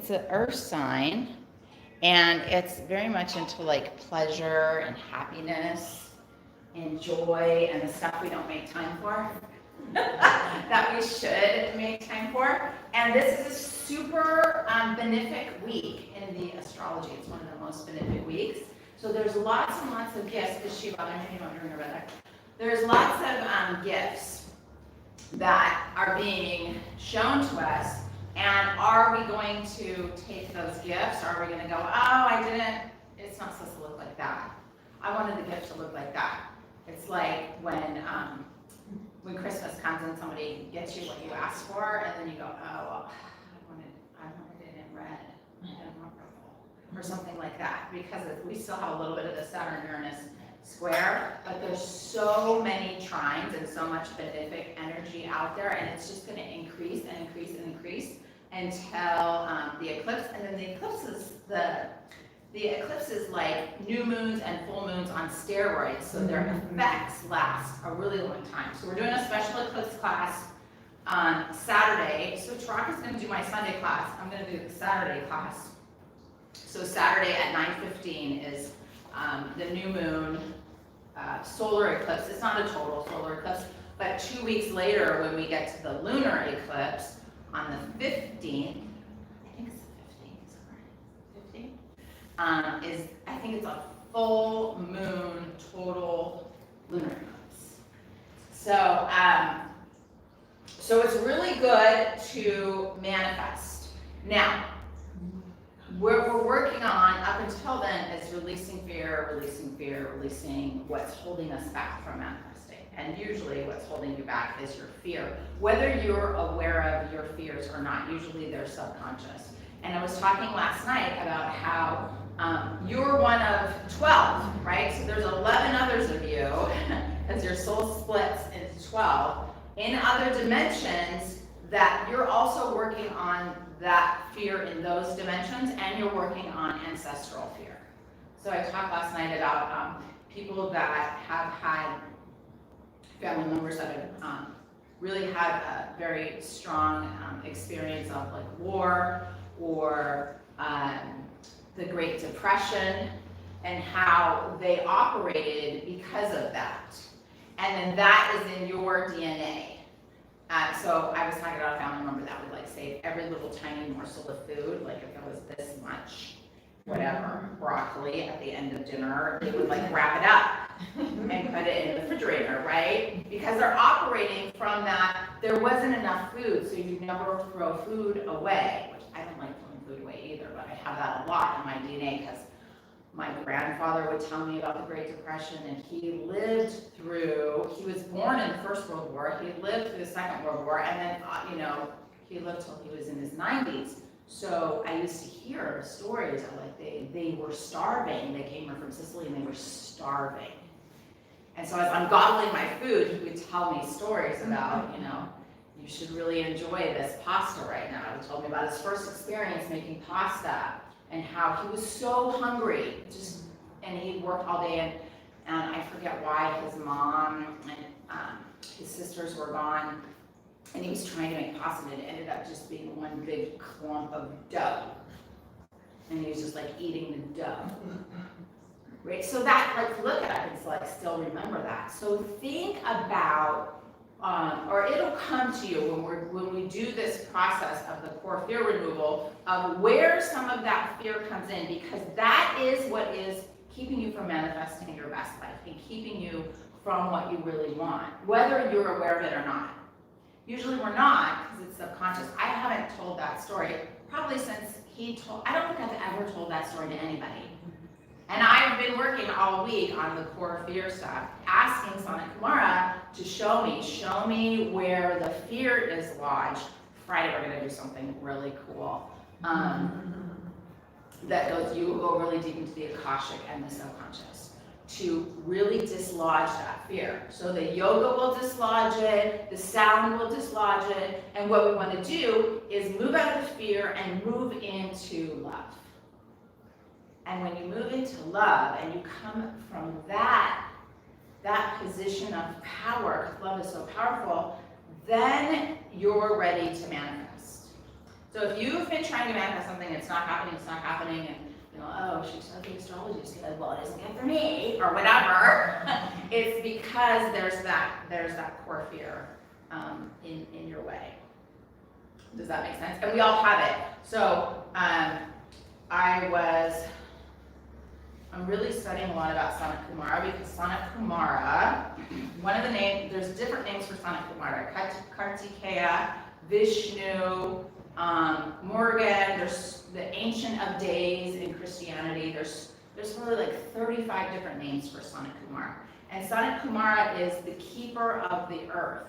it's an earth sign, and it's very much into like pleasure and happiness and joy and the stuff we don't make time for. That we should make time for. And this is a super benefic week in the astrology. It's one of the most benefic weeks. So there's lots and lots of gifts. Is she bothering me? I'm doing her better. There's lots of gifts that are being shown to us. And are we going to take those gifts? Or are we going to go, it's not supposed to look like that. I wanted the gift to look like that. It's like when Christmas comes and somebody gets you what you asked for, and then you go, I wanted it in red, I didn't want purple, or something like that, because we still have a little bit of the Saturn-Uranus square, but there's so many trines and so much benefic energy out there, and it's just going to increase and increase and increase until the eclipse, and then the eclipse is like new moons and full moons on steroids, so their effects last a really long time. So we're doing a special eclipse class on Saturday. So Taraka's going to do my Sunday class. I'm going to do the Saturday class. So Saturday at 9:15 is the new moon solar eclipse. It's not a total solar eclipse, but 2 weeks later when we get to the lunar eclipse on the 15th, I think it's a full moon total lunar eclipse. So, so it's really good to manifest. Now, what we're working on up until then is releasing fear, releasing what's holding us back from manifesting. And usually what's holding you back is your fear. Whether you're aware of your fears or not, usually they're subconscious. And I was talking last night about how you're one of 12, right? So there's 11 others of you, as your soul splits into 12, in other dimensions that you're also working on that fear in those dimensions, and you're working on ancestral fear. So I talked last night about people that have had family members that have really had a very strong experience of like war or the Great Depression, and how they operated because of that. And then that is in your DNA. So I was talking about a family member that would like save every little tiny morsel of food, like if it was this much, whatever, broccoli at the end of dinner, they would like wrap it up and put it in the refrigerator, right? Because they're operating from that, there wasn't enough food, so you never throw food away, which I don't like throwing food away either, but I have that a lot in my DNA because my grandfather would tell me about the Great Depression, and he lived through, he was born in the First World War, he lived through the Second World War, and then, he lived till he was in his 90s. So I used to hear stories of like they were starving. They came from Sicily and they were starving. And so as I'm gobbling my food, he would tell me stories about, you should really enjoy this pasta right now. He told me about his first experience making pasta and how he was so hungry, and he worked all day, and I forget why his mom and his sisters were gone, and he was trying to make pasta, and it ended up just being one big clump of dough, and he was just like eating the dough. Right, so that, like, look at it, it's like, still remember that. So think about, or it'll come to you when we do this process of the core fear removal, of where some of that fear comes in, because that is what is keeping you from manifesting your best life and keeping you from what you really want, whether you're aware of it or not. Usually we're not, because it's subconscious. I haven't told that story probably since I don't think I've ever told that story to anybody. And I've been working all week on the core fear stuff, asking Sonic Kumara to show me where the fear is lodged. Friday we're going to do something really cool. You go really deep into the Akashic and the subconscious to really dislodge that fear. So the yoga will dislodge it, the sound will dislodge it, and what we want to do is move out of the fear and move into love. And when you move into love and you come from that position of power, because love is so powerful, then you're ready to manifest. So if you've been trying to manifest something, it's not happening, and oh, she's studying astrology, she's like, well, it isn't good for me, or whatever. It's because there's that core fear in your way. Does that make sense? And we all have it. So I'm really studying a lot about Sanat Kumara, because Sanat Kumara, one of the names, there's different names for Sanat Kumara, Kartikeya, Vishnu, Morgan, there's the Ancient of Days in Christianity. There's really like 35 different names for Sanat Kumara. And Sanat Kumara is the keeper of the earth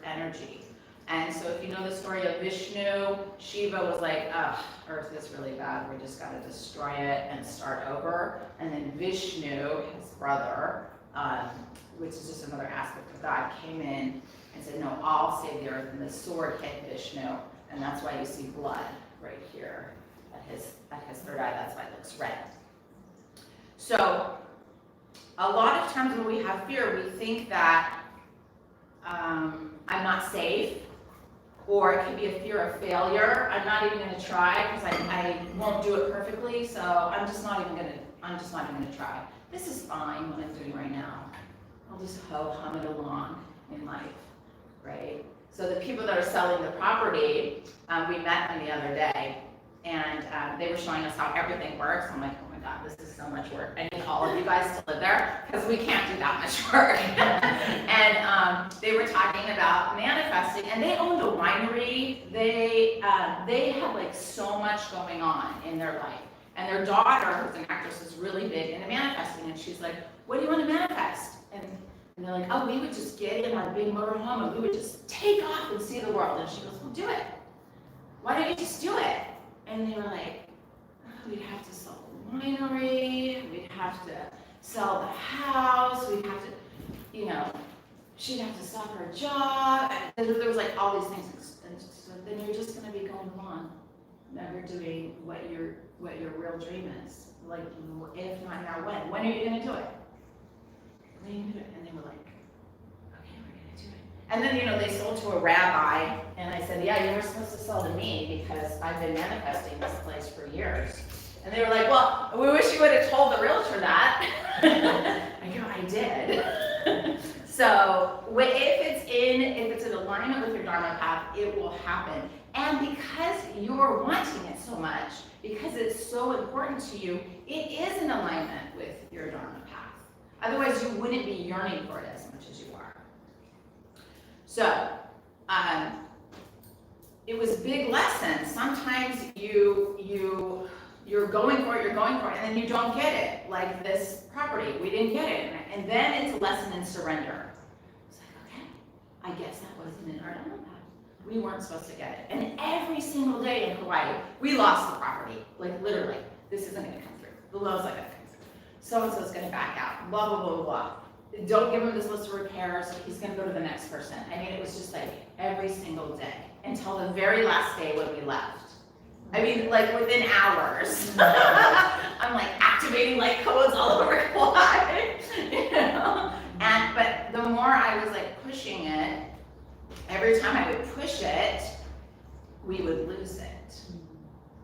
energy. And so if you know the story of Vishnu, Shiva was like, oh, earth is really bad, we just gotta destroy it and start over. And then Vishnu, his brother, which is just another aspect of God, came in and said, no, I'll save the earth. And the sword hit Vishnu. And that's why you see blood right here at his third eye. That's why it looks red. So a lot of times when we have fear, we think that I'm not safe, or it could be a fear of failure. I'm not even going to try because I won't do it perfectly. So I'm just not even going to try. This is fine what I'm doing right now. I'll just hum it along in life, right? So the people that are selling the property, we met them the other day, and they were showing us how everything works. I'm like, oh my God, this is so much work. I need all of you guys to live there because we can't do that much work. And they were talking about manifesting, and they owned a winery. They had like so much going on in their life. And their daughter, who's an actress, is really big into manifesting, and she's like, what do you want to manifest? And they're like, oh, we would just get in our big motorhome and we would just take off and see the world. And she goes, well, do it. Why don't you just do it? And they were like, oh, we'd have to sell the winery, we'd have to sell the house, we'd have to, she'd have to sell her job. And there was like all these things. And so then you're just going to be going along, never doing what your real dream is. Like, if not now, when? When are you going to do it? And they were like, okay, we're gonna do it. And then, they sold to a rabbi, and I said, yeah, you were supposed to sell to me because I've been manifesting this place for years. And they were like, well, we wish you would have told the realtor that. I go, I did. So if it's in alignment with your Dharma path, it will happen. And because you're wanting it so much, because it's so important to you, it is in alignment with your Dharma path. Otherwise, you wouldn't be yearning for it as much as you are. So, it was big lessons. Sometimes you're going for it, and then you don't get it. Like this property, we didn't get it. And then it's a lesson in surrender. It's like, okay, I guess that wasn't in our Dharma path. We weren't supposed to get it. And every single day in Hawaii, we lost the property. Like literally, this isn't going to come through. The loan's not going to come through. So-and-so's going to back out, blah, blah, blah, blah. Don't give him this list of repairs, he's going to go to the next person. I mean, it was just like every single day until the very last day when we left. I mean, like within hours. I'm like activating like codes all over Kauai, But the more I was like pushing it, every time I would push it, we would lose it.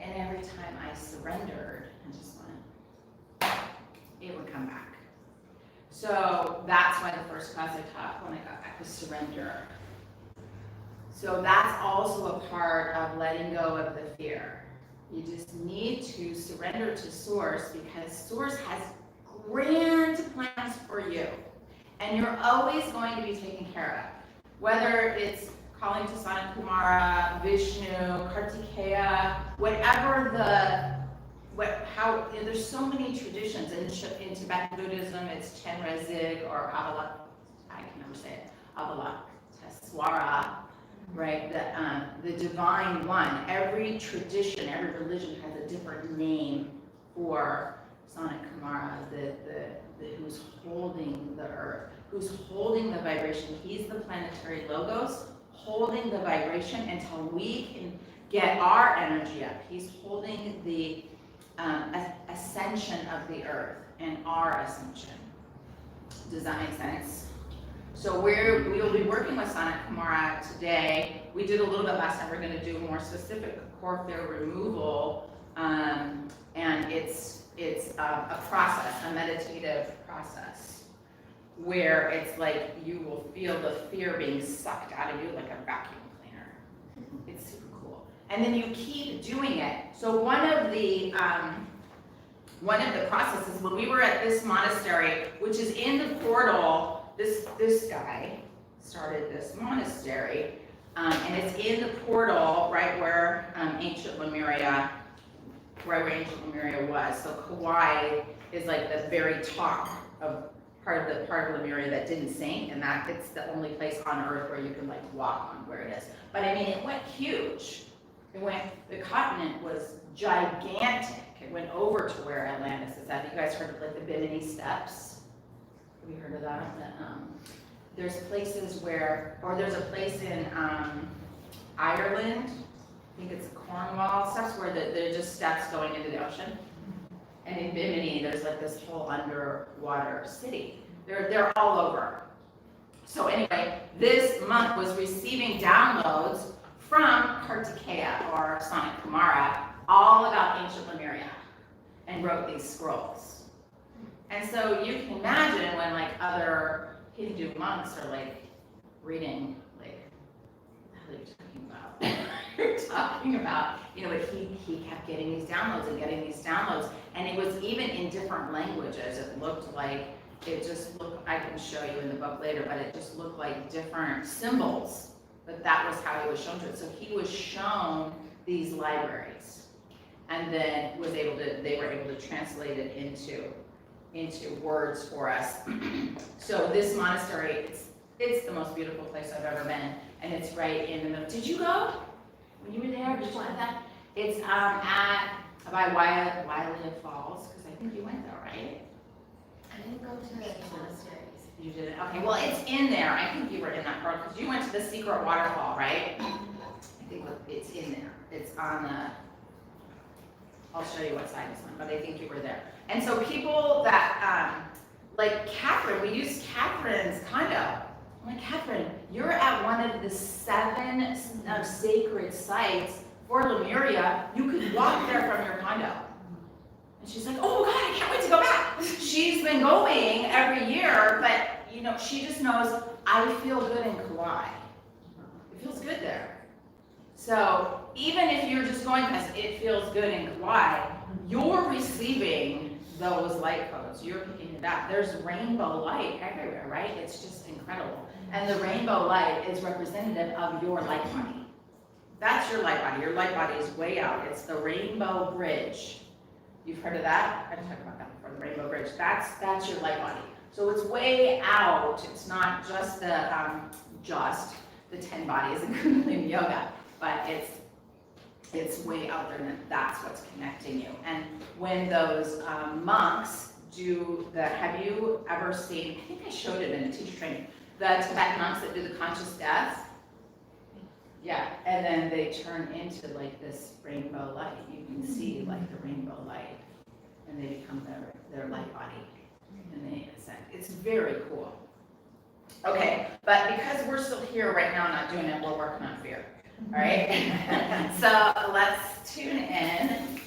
And every time I surrendered and just went, it would come back. So that's why the first class I taught when I got back was surrender. So that's also a part of letting go of the fear. You just need to surrender to Source, because Source has grand plans for you. And you're always going to be taken care of. Whether it's calling to Sanat Kumara, Vishnu, Kartikeya, whatever there's so many traditions. In Tibetan Buddhism, it's Chenrezig or I can never say it, Avalokitesvara, right? The divine one. Every tradition, every religion has a different name for Sanat Kumara, who's holding the earth, who's holding the vibration. He's the planetary logos, holding the vibration until we can get our energy up. He's holding the ascension of the earth and our ascension. Does that make sense? So we will be working with Sanat Kumara today. we did a little bit last time. We're going to do more specific core fear removal, and it's a process, a meditative process, where it's like you will feel the fear being sucked out of you like a vacuum cleaner. It's super cool. And then you keep doing it. So one of the processes, when we were at this monastery, which is in the portal, this guy started this monastery, and it's in the portal right where ancient Lemuria, right where ancient Lemuria was. So Kauai is like the very top of part of Lemuria that didn't sink, and that it's the only place on Earth where you can like walk on where it is. But I mean, it went huge. The continent was gigantic. It went over to where Atlantis is at. You guys heard of like the Bimini Steps? Have you heard of that? There's places where, or there's a place in Ireland, I think it's Cornwall steps, where they're just steps going into the ocean. And in Bimini, there's like this whole underwater city. They're all over. So anyway, this monk was receiving downloads from Kartikeya or Sonic Kumara, all about ancient Lemuria, and wrote these scrolls. And so you can imagine when like other Hindu monks are like reading, like, what are you talking about? You're talking about, you know, but he kept getting these downloads and getting these downloads, and it was even in different languages. It looked like, it just looked, I can show you in the book later, but it just looked like different symbols, but that was how he was shown to it. So he was shown these libraries, and then they were able to translate it into words for us. So this monastery, it's the most beautiful place I've ever been, and it's right in the middle. Did you go? When you were there, did you have that? It's by Waialea Falls, because I think you went there, right? I didn't go to the monasteries. You didn't? Okay, well, it's in there. I think you were in that part, because you went to the secret waterfall, right? I think it's in there. It's on the, I'll show you what side it's on, but I think you were there. And so people that, like Catherine, we used Catherine's condo. I'm like, Catherine, you're at one of the 7 sacred sites for Lemuria. You could walk there from your condo. And she's like, oh God, I can't wait to go back. She's been going every year, but you know, she just knows, I feel good in Kauai. It feels good there. So even if you're just going because it feels good in Kauai, you're receiving those light codes. You're picking it up. There's rainbow light everywhere, right? It's just incredible. And the rainbow light is representative of your light body. That's your light body. Your light body is way out. It's the rainbow bridge. You've heard of that? I've talked about that before, the rainbow bridge. That's your light body. So it's way out. It's not just the 10 bodies in Kundalini Yoga, but it's way out there, and that's what's connecting you. And when those monks do have you ever seen, I think I showed it in a teacher training, the Tibetan monks that do the conscious death? Yeah, and then they turn into like this rainbow light. You can see like the rainbow light, and they become their light body, and they ascend. It's very cool. Okay, but because we're still here right now, not doing it, we're working on fear. All right, so let's tune in